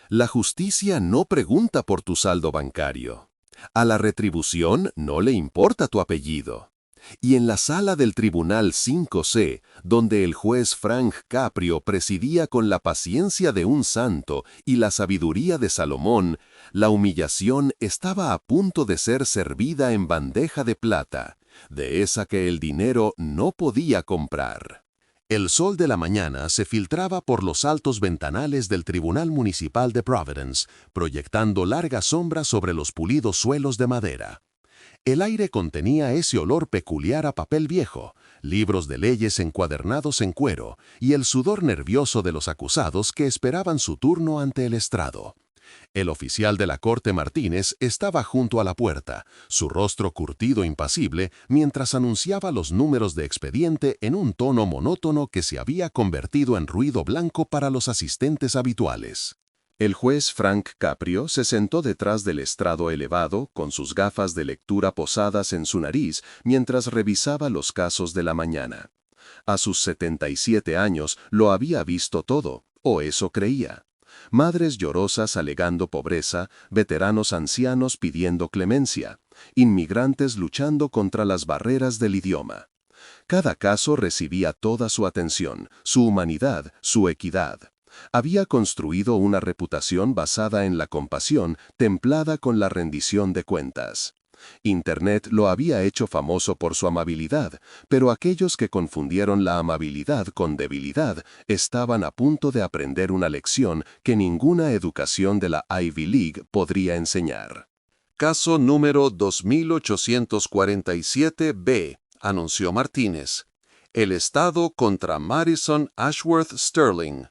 La justicia no pregunta por tu saldo bancario. A la retribución no le importa tu apellido. Y en la sala del Tribunal 5C, donde el juez Frank Caprio presidía con la paciencia de un santo y la sabiduría de Salomón, la humillación estaba a punto de ser servida en bandeja de plata, de esa que el dinero no podía comprar. El sol de la mañana se filtraba por los altos ventanales del Tribunal Municipal de Providence, proyectando largas sombras sobre los pulidos suelos de madera. El aire contenía ese olor peculiar a papel viejo, libros de leyes encuadernados en cuero y el sudor nervioso de los acusados que esperaban su turno ante el estrado. El oficial de la corte Martínez estaba junto a la puerta, su rostro curtido impasible, mientras anunciaba los números de expediente en un tono monótono que se había convertido en ruido blanco para los asistentes habituales. El juez Frank Caprio se sentó detrás del estrado elevado, con sus gafas de lectura posadas en su nariz, mientras revisaba los casos de la mañana. A sus 77 años lo había visto todo, o eso creía. Madres llorosas alegando pobreza, veteranos ancianos pidiendo clemencia, inmigrantes luchando contra las barreras del idioma. Cada caso recibía toda su atención, su humanidad, su equidad. Había construido una reputación basada en la compasión, templada con la rendición de cuentas. Internet lo había hecho famoso por su amabilidad, pero aquellos que confundieron la amabilidad con debilidad estaban a punto de aprender una lección que ninguna educación de la Ivy League podría enseñar. Caso número 2847B, anunció Martínez. El Estado contra Madison Ashworth Sterling.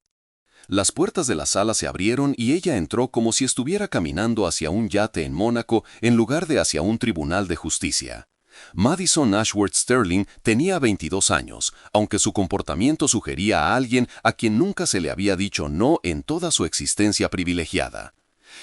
Las puertas de la sala se abrieron y ella entró como si estuviera caminando hacia un yate en Mónaco en lugar de hacia un tribunal de justicia. Madison Ashworth Sterling tenía 22 años, aunque su comportamiento sugería a alguien a quien nunca se le había dicho no en toda su existencia privilegiada.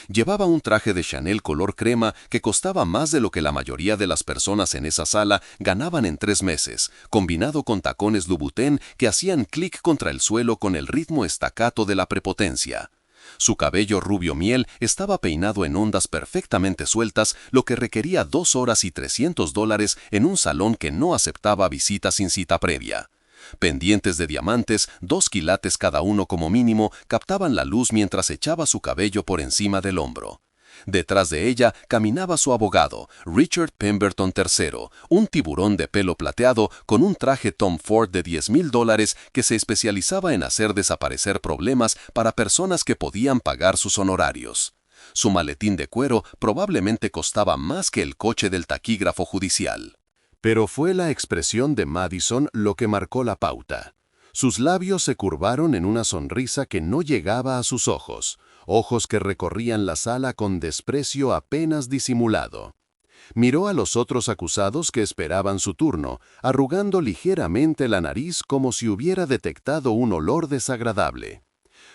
Llevaba un traje de Chanel color crema que costaba más de lo que la mayoría de las personas en esa sala ganaban en 3 meses, combinado con tacones Louboutin que hacían clic contra el suelo con el ritmo estacato de la prepotencia. Su cabello rubio miel estaba peinado en ondas perfectamente sueltas, lo que requería 2 horas y $300 en un salón que no aceptaba visitas sin cita previa. Pendientes de diamantes, 2 quilates cada uno como mínimo, captaban la luz mientras echaba su cabello por encima del hombro. Detrás de ella caminaba su abogado, Richard Pemberton III, un tiburón de pelo plateado con un traje Tom Ford de $10,000 que se especializaba en hacer desaparecer problemas para personas que podían pagar sus honorarios. Su maletín de cuero probablemente costaba más que el coche del taquígrafo judicial. Pero fue la expresión de Madison lo que marcó la pauta. Sus labios se curvaron en una sonrisa que no llegaba a sus ojos, ojos que recorrían la sala con desprecio apenas disimulado. Miró a los otros acusados que esperaban su turno, arrugando ligeramente la nariz como si hubiera detectado un olor desagradable.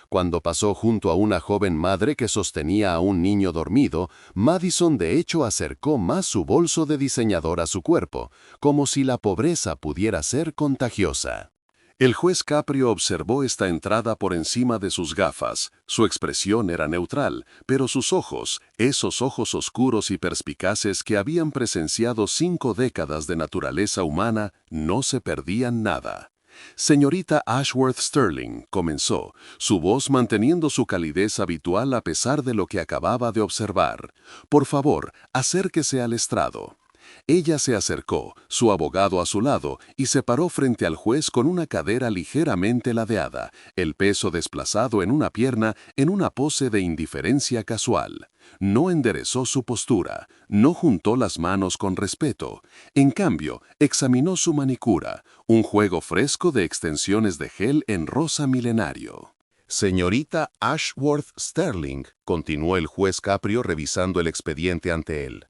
Cuando pasó junto a una joven madre que sostenía a un niño dormido, Madison de hecho acercó más su bolso de diseñador a su cuerpo, como si la pobreza pudiera ser contagiosa. El juez Caprio observó esta entrada por encima de sus gafas. Su expresión era neutral, pero sus ojos, esos ojos oscuros y perspicaces que habían presenciado 5 décadas de naturaleza humana, no se perdían nada. Señorita Ashworth Sterling, comenzó, su voz manteniendo su calidez habitual a pesar de lo que acababa de observar. Por favor, acérquese al estrado. Ella se acercó, su abogado a su lado, y se paró frente al juez con una cadera ligeramente ladeada, el peso desplazado en una pierna en una pose de indiferencia casual. No enderezó su postura, no juntó las manos con respeto. En cambio, examinó su manicura, un juego fresco de extensiones de gel en rosa milenario. Señorita Ashworth Sterling, continuó el juez Caprio revisando el expediente ante él.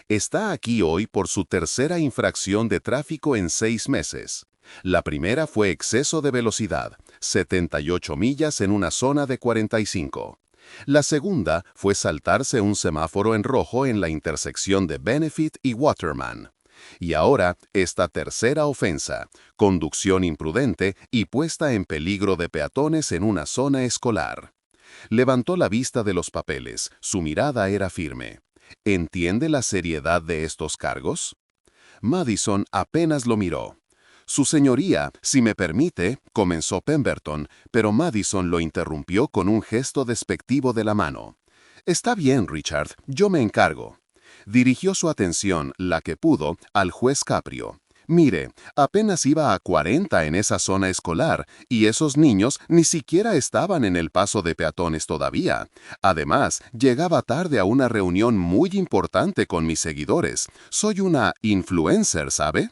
Está aquí hoy por su tercera infracción de tráfico en 6 meses. La primera fue exceso de velocidad, 78 millas en una zona de 45. La segunda fue saltarse un semáforo en rojo en la intersección de Benefit y Waterman. Y ahora, esta tercera ofensa, conducción imprudente y puesta en peligro de peatones en una zona escolar. Levantó la vista de los papeles. Su mirada era firme. ¿Entiende la seriedad de estos cargos? Madison apenas lo miró. Su señoría, si me permite, comenzó Pemberton, pero Madison lo interrumpió con un gesto despectivo de la mano. Está bien, Richard, yo me encargo. Dirigió su atención, la que pudo, al juez Caprio. Mire, apenas iba a 40 en esa zona escolar, y esos niños ni siquiera estaban en el paso de peatones todavía. Además, llegaba tarde a una reunión muy importante con mis seguidores. Soy una influencer, ¿sabe?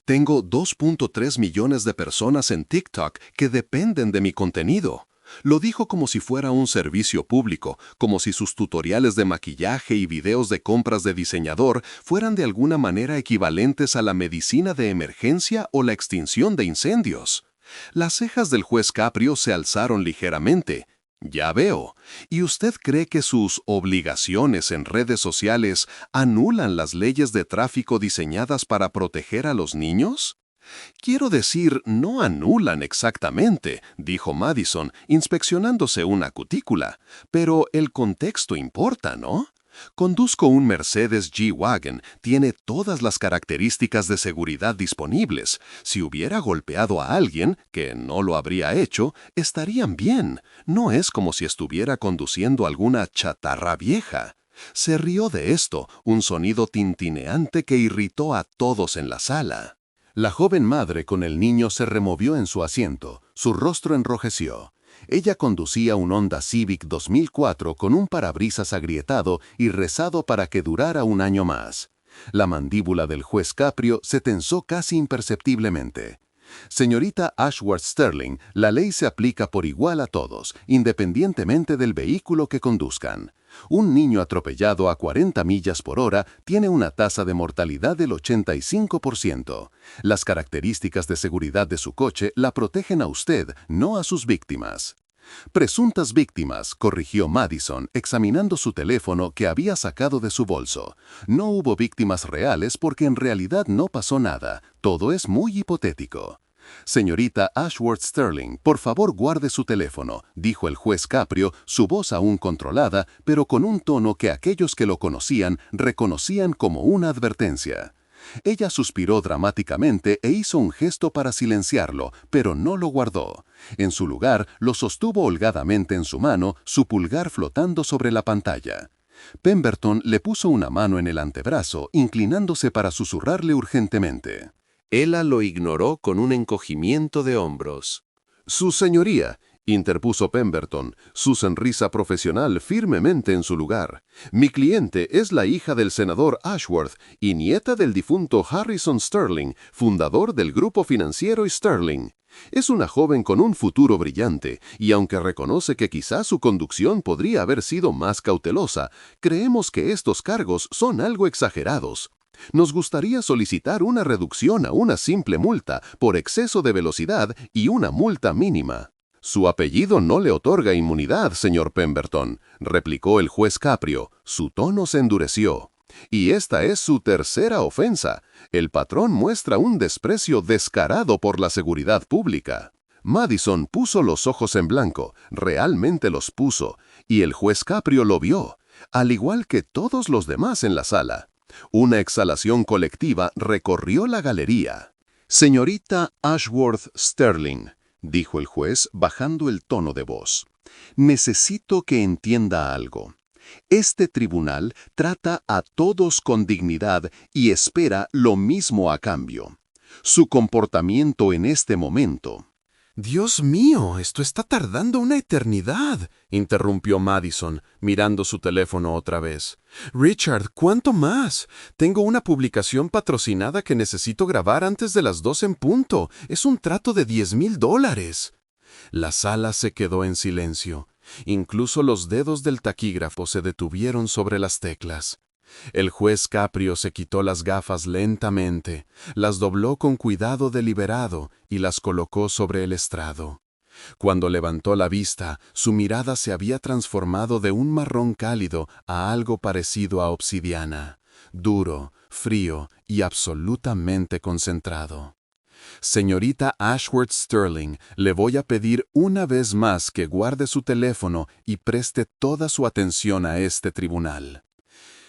Tengo 2.3 millones de personas en TikTok que dependen de mi contenido. Lo dijo como si fuera un servicio público, como si sus tutoriales de maquillaje y videos de compras de diseñador fueran de alguna manera equivalentes a la medicina de emergencia o la extinción de incendios. Las cejas del juez Caprio se alzaron ligeramente. Ya veo. ¿Y usted cree que sus obligaciones en redes sociales anulan las leyes de tráfico diseñadas para proteger a los niños? Quiero decir, no anulan exactamente, dijo Madison, inspeccionándose una cutícula, pero el contexto importa, ¿no? Conduzco un Mercedes G-Wagon, tiene todas las características de seguridad disponibles. Si hubiera golpeado a alguien, que no lo habría hecho, estarían bien. No es como si estuviera conduciendo alguna chatarra vieja. Se rió de esto, un sonido tintineante que irritó a todos en la sala. La joven madre con el niño se removió en su asiento, su rostro enrojeció. Ella conducía un Honda Civic 2004 con un parabrisas agrietado y rezado para que durara un año más. La mandíbula del juez Caprio se tensó casi imperceptiblemente. Señorita Ashworth Sterling, la ley se aplica por igual a todos, independientemente del vehículo que conduzcan. Un niño atropellado a 40 millas por hora tiene una tasa de mortalidad del 85%. Las características de seguridad de su coche la protegen a usted, no a sus víctimas. Presuntas víctimas, corrigió Madison, examinando su teléfono que había sacado de su bolso. No hubo víctimas reales porque en realidad no pasó nada. Todo es muy hipotético. Señorita Ashworth Sterling, por favor guarde su teléfono, dijo el juez Caprio, su voz aún controlada, pero con un tono que aquellos que lo conocían reconocían como una advertencia. Ella suspiró dramáticamente e hizo un gesto para silenciarlo, pero no lo guardó. En su lugar, lo sostuvo holgadamente en su mano, su pulgar flotando sobre la pantalla. Pemberton le puso una mano en el antebrazo, inclinándose para susurrarle urgentemente. Ella lo ignoró con un encogimiento de hombros. «Su señoría», interpuso Pemberton, su sonrisa profesional firmemente en su lugar. «Mi cliente es la hija del senador Ashworth y nieta del difunto Harrison Sterling, fundador del grupo financiero Sterling. Es una joven con un futuro brillante, y aunque reconoce que quizás su conducción podría haber sido más cautelosa, creemos que estos cargos son algo exagerados. Nos gustaría solicitar una reducción a una simple multa por exceso de velocidad y una multa mínima». «Su apellido no le otorga inmunidad, señor Pemberton», replicó el juez Caprio. Su tono se endureció. «Y esta es su tercera ofensa. El patrón muestra un desprecio descarado por la seguridad pública». Madison puso los ojos en blanco, realmente los puso, y el juez Caprio lo vio, al igual que todos los demás en la sala. Una exhalación colectiva recorrió la galería. «Señorita Ashworth Sterling», dijo el juez bajando el tono de voz, «necesito que entienda algo. Este tribunal trata a todos con dignidad y espera lo mismo a cambio. Su comportamiento en este momento». «Dios mío, esto está tardando una eternidad», interrumpió Madison, mirando su teléfono otra vez. «Richard, ¿cuánto más? Tengo una publicación patrocinada que necesito grabar antes de las 2 en punto. Es un trato de $10,000. La sala se quedó en silencio. Incluso los dedos del taquígrafo se detuvieron sobre las teclas. El juez Caprio se quitó las gafas lentamente, las dobló con cuidado deliberado y las colocó sobre el estrado. Cuando levantó la vista, su mirada se había transformado de un marrón cálido a algo parecido a obsidiana, duro, frío y absolutamente concentrado. Señorita Ashworth Sterling, le voy a pedir una vez más que guarde su teléfono y preste toda su atención a este tribunal.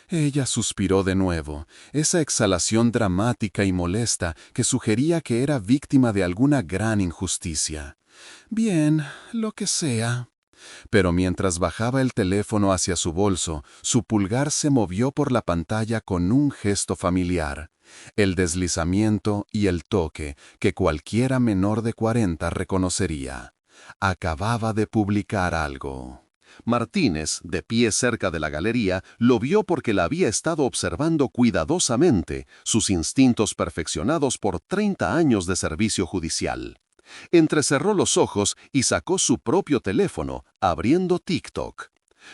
Ella suspiró de nuevo, esa exhalación dramática y molesta que sugería que era víctima de alguna gran injusticia. Bien, lo que sea. Pero mientras bajaba el teléfono hacia su bolso, su pulgar se movió por la pantalla con un gesto familiar. El deslizamiento y el toque que cualquiera menor de 40 reconocería. Acababa de publicar algo. Martínez, de pie cerca de la galería, lo vio porque la había estado observando cuidadosamente, sus instintos perfeccionados por 30 años de servicio judicial. Entrecerró los ojos y sacó su propio teléfono, abriendo TikTok.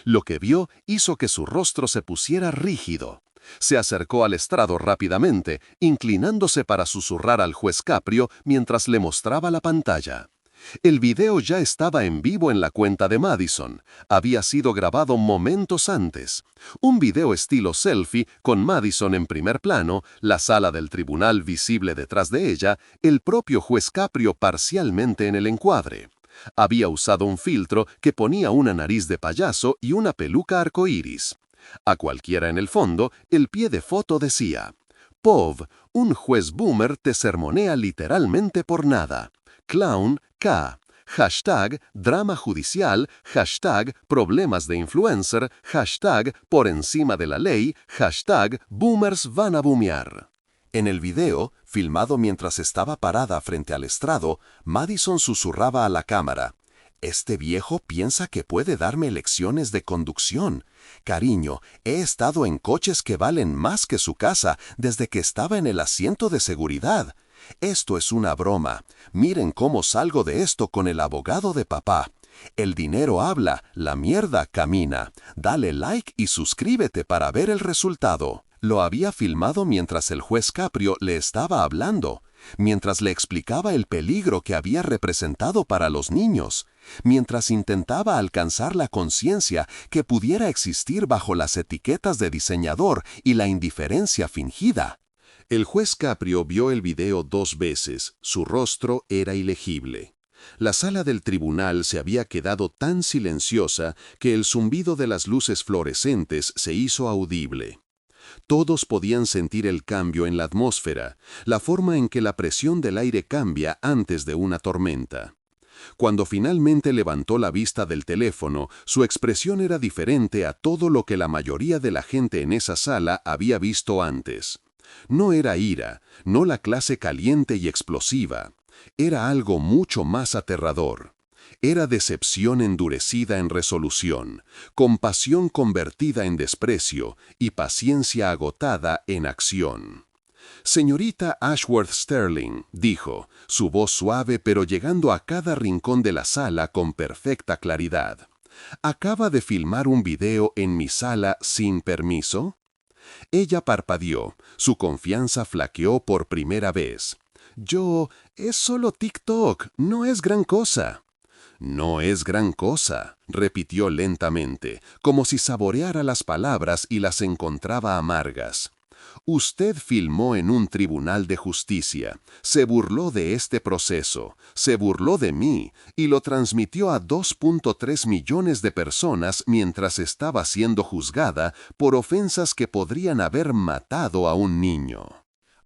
Lo que vio hizo que su rostro se pusiera rígido. Se acercó al estrado rápidamente, inclinándose para susurrar al juez Caprio mientras le mostraba la pantalla. El video ya estaba en vivo en la cuenta de Madison. Había sido grabado momentos antes. Un video estilo selfie con Madison en primer plano, la sala del tribunal visible detrás de ella, el propio juez Caprio parcialmente en el encuadre. Había usado un filtro que ponía una nariz de payaso y una peluca arcoíris. A cualquiera en el fondo, el pie de foto decía: POV, un juez boomer te sermonea literalmente por nada. Clown K. Hashtag drama judicial, hashtag problemas de influencer, hashtag por encima de la ley, hashtag boomers van a boomear. En el video, filmado mientras estaba parada frente al estrado, Madison susurraba a la cámara: «Este viejo piensa que puede darme lecciones de conducción. Cariño, he estado en coches que valen más que su casa desde que estaba en el asiento de seguridad. Esto es una broma. Miren cómo salgo de esto con el abogado de papá. El dinero habla, la mierda camina. Dale like y suscríbete para ver el resultado». Lo había filmado mientras el juez Caprio le estaba hablando, mientras le explicaba el peligro que había representado para los niños, mientras intentaba alcanzar la conciencia que pudiera existir bajo las etiquetas de diseñador y la indiferencia fingida. El juez Caprio vio el video 2 veces. Su rostro era ilegible. La sala del tribunal se había quedado tan silenciosa que el zumbido de las luces fluorescentes se hizo audible. Todos podían sentir el cambio en la atmósfera, la forma en que la presión del aire cambia antes de una tormenta. Cuando finalmente levantó la vista del teléfono, su expresión era diferente a todo lo que la mayoría de la gente en esa sala había visto antes. No era ira, no la clase caliente y explosiva. Era algo mucho más aterrador. Era decepción endurecida en resolución, compasión convertida en desprecio y paciencia agotada en acción. «Señorita Ashworth Sterling», dijo, su voz suave pero llegando a cada rincón de la sala con perfecta claridad. «¿Acaba de filmar un video en mi sala sin permiso?» Ella parpadeó, su confianza flaqueó por primera vez. «Es solo TikTok, no es gran cosa». «No es gran cosa», repitió lentamente, como si saboreara las palabras y las encontraba amargas. «Usted filmó en un tribunal de justicia, se burló de este proceso, se burló de mí y lo transmitió a 2.3 millones de personas mientras estaba siendo juzgada por ofensas que podrían haber matado a un niño.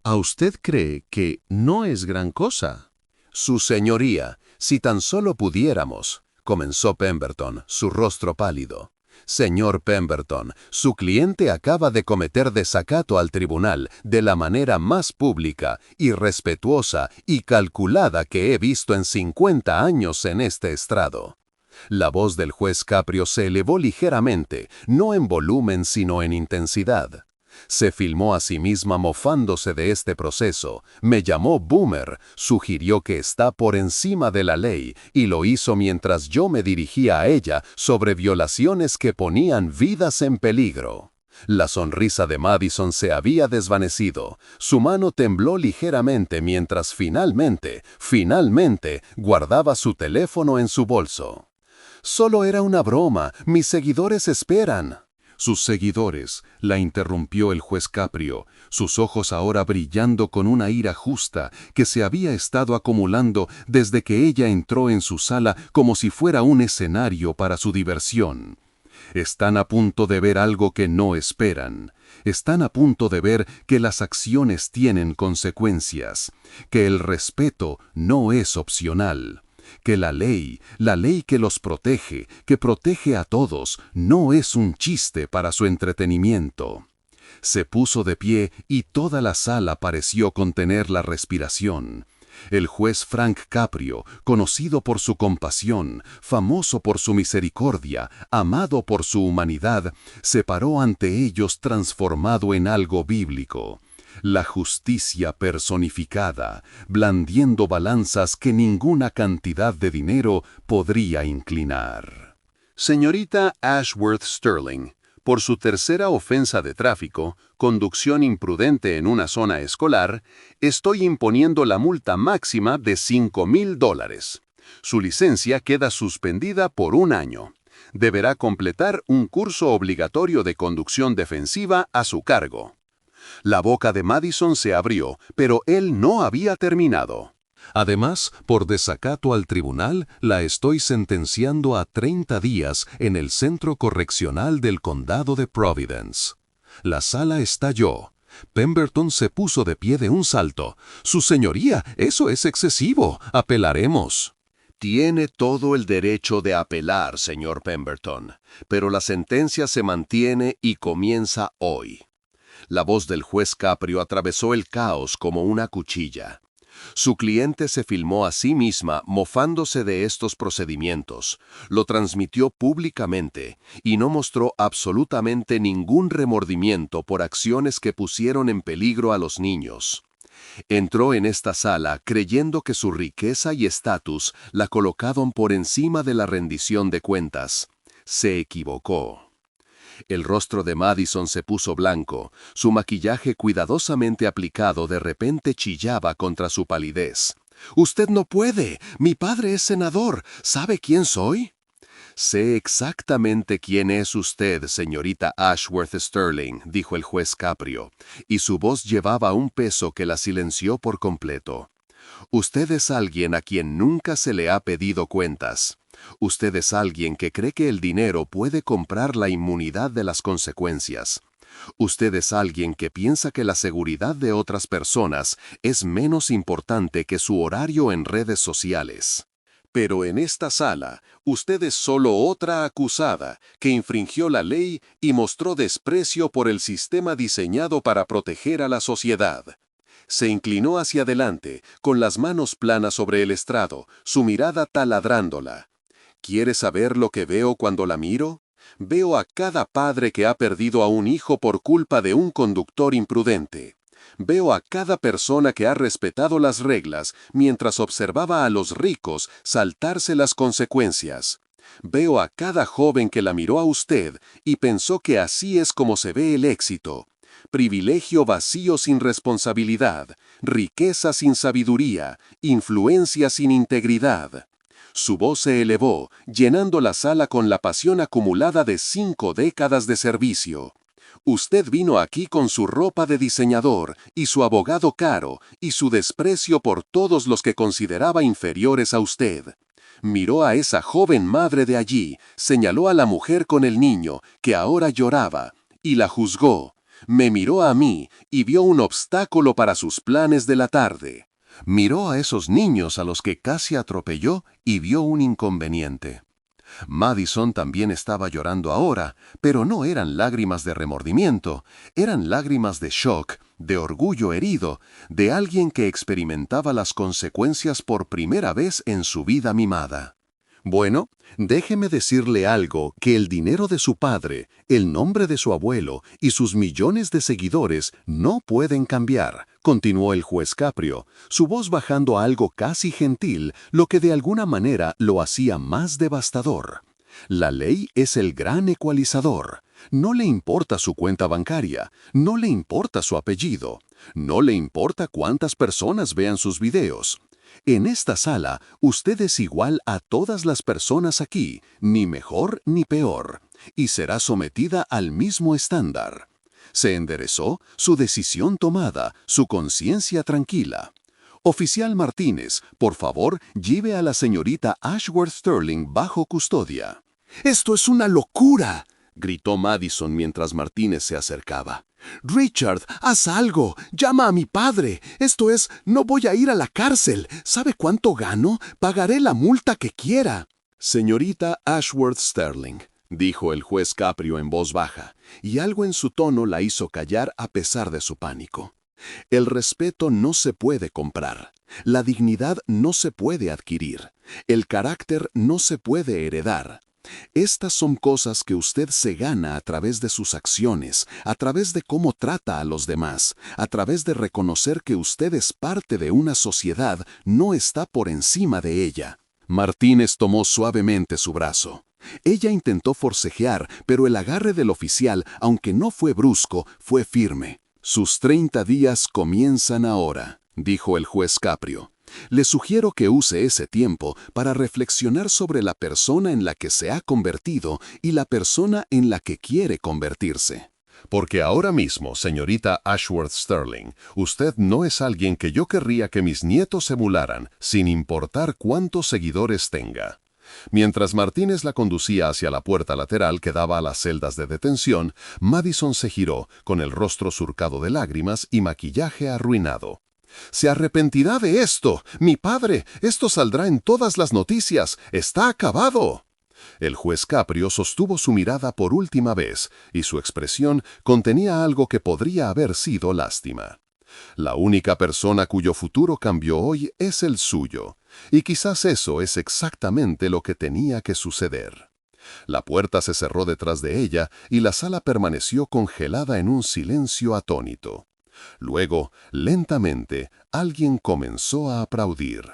¿A usted cree que no es gran cosa?» «Su señoría, si tan solo pudiéramos», comenzó Pemberton, su rostro pálido. «Señor Pemberton, su cliente acaba de cometer desacato al tribunal de la manera más pública, irrespetuosa y calculada que he visto en 50 años en este estrado». La voz del juez Caprio se elevó ligeramente, no en volumen sino en intensidad. Se filmó a sí misma mofándose de este proceso, me llamó boomer, sugirió que está por encima de la ley y lo hizo mientras yo me dirigía a ella sobre violaciones que ponían vidas en peligro. La sonrisa de Madison se había desvanecido, su mano tembló ligeramente mientras finalmente, guardaba su teléfono en su bolso. «Solo era una broma, mis seguidores esperan». Sus seguidores, la interrumpió el juez Caprio, sus ojos ahora brillando con una ira justa que se había estado acumulando desde que ella entró en su sala como si fuera un escenario para su diversión. Están a punto de ver algo que no esperan. Están a punto de ver que las acciones tienen consecuencias, que el respeto no es opcional, que la ley que los protege, que protege a todos, no es un chiste para su entretenimiento. Se puso de pie y toda la sala pareció contener la respiración. El juez Frank Caprio, conocido por su compasión, famoso por su misericordia, amado por su humanidad, se paró ante ellos transformado en algo bíblico. La justicia personificada, blandiendo balanzas que ninguna cantidad de dinero podría inclinar. Señorita Ashworth Sterling, por su tercera ofensa de tráfico, conducción imprudente en una zona escolar, estoy imponiendo la multa máxima de $5,000. Su licencia queda suspendida por 1 año. Deberá completar un curso obligatorio de conducción defensiva a su cargo. La boca de Madison se abrió, pero él no había terminado. Además, por desacato al tribunal, la estoy sentenciando a 30 días en el Centro Correccional del Condado de Providence. La sala estalló. Pemberton se puso de pie de un salto. «Su señoría, eso es excesivo. Apelaremos». Tiene todo el derecho de apelar, señor Pemberton, pero la sentencia se mantiene y comienza hoy. La voz del juez Caprio atravesó el caos como una cuchilla. Su cliente se filmó a sí misma mofándose de estos procedimientos, lo transmitió públicamente y no mostró absolutamente ningún remordimiento por acciones que pusieron en peligro a los niños. Entró en esta sala creyendo que su riqueza y estatus la colocaban por encima de la rendición de cuentas. Se equivocó. El rostro de Madison se puso blanco, su maquillaje cuidadosamente aplicado de repente chillaba contra su palidez. «¡Usted no puede! ¡Mi padre es senador! ¿Sabe quién soy?» «Sé exactamente quién es usted, señorita Ashworth Sterling», dijo el juez Caprio, y su voz llevaba un peso que la silenció por completo. «Usted es alguien a quien nunca se le ha pedido cuentas. Usted es alguien que cree que el dinero puede comprar la inmunidad de las consecuencias. Usted es alguien que piensa que la seguridad de otras personas es menos importante que su horario en redes sociales. Pero en esta sala, usted es solo otra acusada que infringió la ley y mostró desprecio por el sistema diseñado para proteger a la sociedad». Se inclinó hacia adelante, con las manos planas sobre el estrado, su mirada taladrándola. ¿Quiere saber lo que veo cuando la miro? Veo a cada padre que ha perdido a un hijo por culpa de un conductor imprudente. Veo a cada persona que ha respetado las reglas mientras observaba a los ricos saltarse las consecuencias. Veo a cada joven que la miró a usted y pensó que así es como se ve el éxito. Privilegio vacío sin responsabilidad, riqueza sin sabiduría, influencia sin integridad. Su voz se elevó, llenando la sala con la pasión acumulada de 5 décadas de servicio. Usted vino aquí con su ropa de diseñador, y su abogado caro, y su desprecio por todos los que consideraba inferiores a usted. Miró a esa joven madre de allí, señaló a la mujer con el niño, que ahora lloraba, y la juzgó. Me miró a mí y vio un obstáculo para sus planes de la tarde. Miró a esos niños a los que casi atropelló y vio un inconveniente. Madison también estaba llorando ahora, pero no eran lágrimas de remordimiento, eran lágrimas de shock, de orgullo herido, de alguien que experimentaba las consecuencias por primera vez en su vida mimada. Bueno, déjeme decirle algo que el dinero de su padre, el nombre de su abuelo y sus millones de seguidores no pueden cambiar, continuó el juez Caprio, su voz bajando a algo casi gentil, lo que de alguna manera lo hacía más devastador. La ley es el gran ecualizador. No le importa su cuenta bancaria, no le importa su apellido, no le importa cuántas personas vean sus videos. En esta sala, usted es igual a todas las personas aquí, ni mejor ni peor, y será sometida al mismo estándar. Se enderezó, su decisión tomada, su conciencia tranquila. Oficial Martínez, por favor, lleve a la señorita Ashworth Sterling bajo custodia. ¡Esto es una locura!, gritó Madison mientras Martínez se acercaba. «Richard, haz algo. Llama a mi padre. Esto es, no voy a ir a la cárcel. ¿Sabe cuánto gano? Pagaré la multa que quiera». Señorita Ashworth Sterling, dijo el juez Caprio en voz baja, y algo en su tono la hizo callar a pesar de su pánico. El respeto no se puede comprar. La dignidad no se puede adquirir. El carácter no se puede heredar. Estas son cosas que usted se gana a través de sus acciones, a través de cómo trata a los demás, a través de reconocer que usted es parte de una sociedad, no está por encima de ella. Martínez tomó suavemente su brazo. Ella intentó forcejear, pero el agarre del oficial, aunque no fue brusco, fue firme. «Sus 30 días comienzan ahora», dijo el juez Caprio. «Le sugiero que use ese tiempo para reflexionar sobre la persona en la que se ha convertido y la persona en la que quiere convertirse». Porque ahora mismo, señorita Ashworth Sterling, usted no es alguien que yo querría que mis nietos emularan, sin importar cuántos seguidores tenga. Mientras Martínez la conducía hacia la puerta lateral que daba a las celdas de detención, Madison se giró, con el rostro surcado de lágrimas y maquillaje arruinado. «Se arrepentirá de esto, mi padre. Esto saldrá en todas las noticias. Está acabado». El juez Caprio sostuvo su mirada por última vez, y su expresión contenía algo que podría haber sido lástima. La única persona cuyo futuro cambió hoy es el suyo, y quizás eso es exactamente lo que tenía que suceder. La puerta se cerró detrás de ella y la sala permaneció congelada en un silencio atónito. Luego, lentamente, alguien comenzó a aplaudir.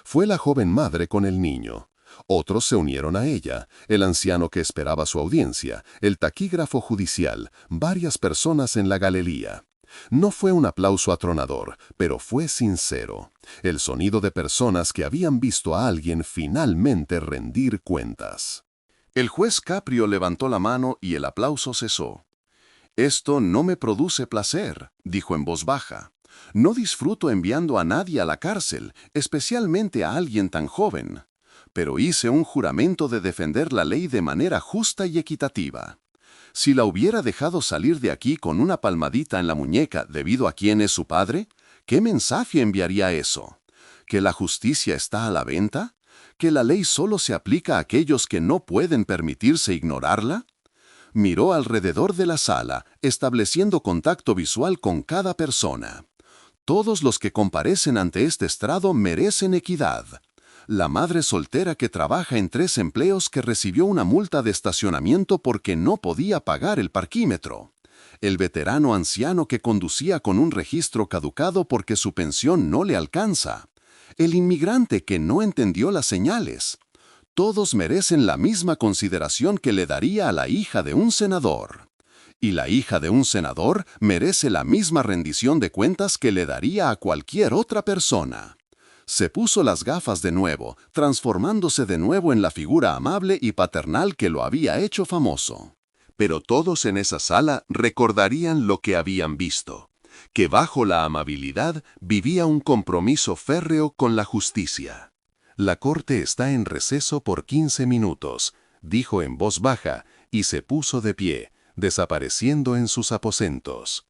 Fue la joven madre con el niño. Otros se unieron a ella, el anciano que esperaba su audiencia, el taquígrafo judicial, varias personas en la galería. No fue un aplauso atronador, pero fue sincero. El sonido de personas que habían visto a alguien finalmente rendir cuentas. El juez Caprio levantó la mano y el aplauso cesó. «Esto no me produce placer», dijo en voz baja. «No disfruto enviando a nadie a la cárcel, especialmente a alguien tan joven. Pero hice un juramento de defender la ley de manera justa y equitativa. Si la hubiera dejado salir de aquí con una palmadita en la muñeca debido a quién es su padre, ¿qué mensaje enviaría eso? ¿Que la justicia está a la venta? ¿Que la ley solo se aplica a aquellos que no pueden permitirse ignorarla?» Miró alrededor de la sala, estableciendo contacto visual con cada persona. Todos los que comparecen ante este estrado merecen equidad. La madre soltera que trabaja en 3 empleos que recibió una multa de estacionamiento porque no podía pagar el parquímetro. El veterano anciano que conducía con un registro caducado porque su pensión no le alcanza. El inmigrante que no entendió las señales. Todos merecen la misma consideración que le daría a la hija de un senador. Y la hija de un senador merece la misma rendición de cuentas que le daría a cualquier otra persona. Se puso las gafas de nuevo, transformándose de nuevo en la figura amable y paternal que lo había hecho famoso. Pero todos en esa sala recordarían lo que habían visto, que bajo la amabilidad vivía un compromiso férreo con la justicia. «La corte está en receso por 15 minutos», dijo en voz baja, y se puso de pie, desapareciendo en sus aposentos.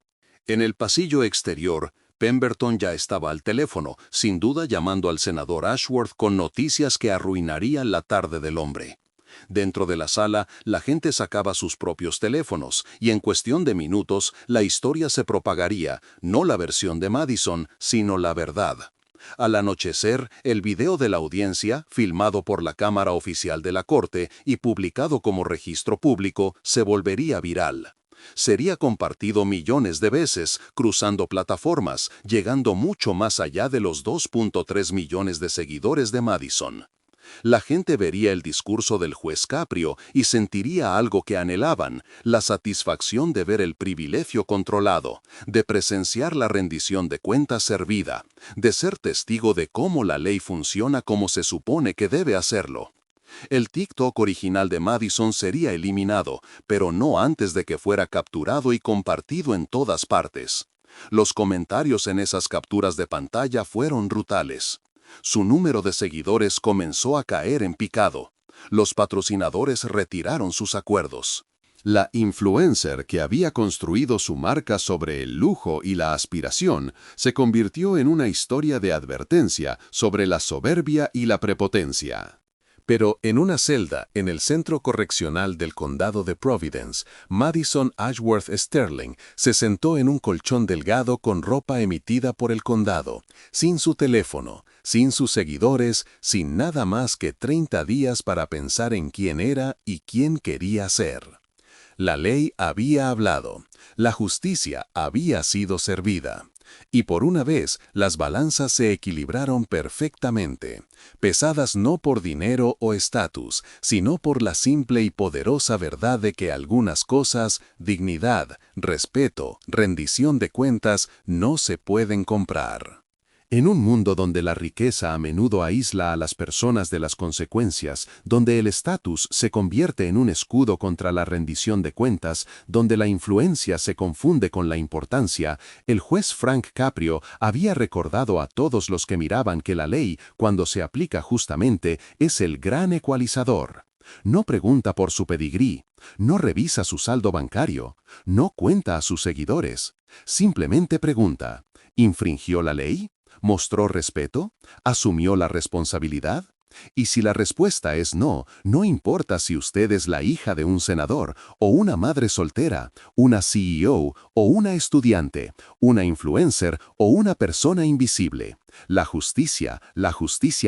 En el pasillo exterior, Pemberton ya estaba al teléfono, sin duda llamando al senador Ashworth con noticias que arruinarían la tarde del hombre. Dentro de la sala, la gente sacaba sus propios teléfonos, y en cuestión de minutos, la historia se propagaría, no la versión de Madison, sino la verdad. Al anochecer, el video de la audiencia, filmado por la cámara oficial de la corte y publicado como registro público, se volvería viral. Sería compartido millones de veces, cruzando plataformas, llegando mucho más allá de los 2.3 millones de seguidores de Madison. La gente vería el discurso del juez Caprio y sentiría algo que anhelaban, la satisfacción de ver el privilegio controlado, de presenciar la rendición de cuentas servida, de ser testigo de cómo la ley funciona como se supone que debe hacerlo. El TikTok original de Madison sería eliminado, pero no antes de que fuera capturado y compartido en todas partes. Los comentarios en esas capturas de pantalla fueron brutales. Su número de seguidores comenzó a caer en picado. Los patrocinadores retiraron sus acuerdos. La influencer que había construido su marca sobre el lujo y la aspiración se convirtió en una historia de advertencia sobre la soberbia y la prepotencia. Pero en una celda en el centro correccional del condado de Providence, Madison Ashworth Sterling se sentó en un colchón delgado con ropa emitida por el condado, sin su teléfono, sin sus seguidores, sin nada más que 30 días para pensar en quién era y quién quería ser. La ley había hablado, la justicia había sido servida. Y por una vez, las balanzas se equilibraron perfectamente, pesadas no por dinero o estatus, sino por la simple y poderosa verdad de que algunas cosas, dignidad, respeto, rendición de cuentas, no se pueden comprar. En un mundo donde la riqueza a menudo aísla a las personas de las consecuencias, donde el estatus se convierte en un escudo contra la rendición de cuentas, donde la influencia se confunde con la importancia, el juez Frank Caprio había recordado a todos los que miraban que la ley, cuando se aplica justamente, es el gran ecualizador. No pregunta por su pedigrí, no revisa su saldo bancario, no cuenta a sus seguidores. Simplemente pregunta, ¿infringió la ley? ¿Mostró respeto? ¿Asumió la responsabilidad? Y si la respuesta es no, no importa si usted es la hija de un senador, o una madre soltera, una CEO, o una estudiante, una influencer, o una persona invisible. La justicia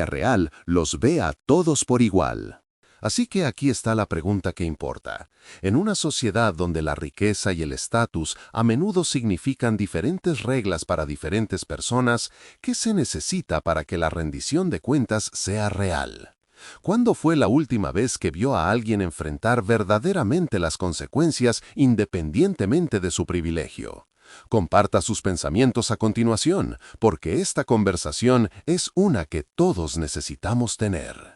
real, los ve a todos por igual. Así que aquí está la pregunta que importa. En una sociedad donde la riqueza y el estatus a menudo significan diferentes reglas para diferentes personas, ¿qué se necesita para que la rendición de cuentas sea real? ¿Cuándo fue la última vez que vio a alguien enfrentar verdaderamente las consecuencias independientemente de su privilegio? Comparta sus pensamientos a continuación, porque esta conversación es una que todos necesitamos tener.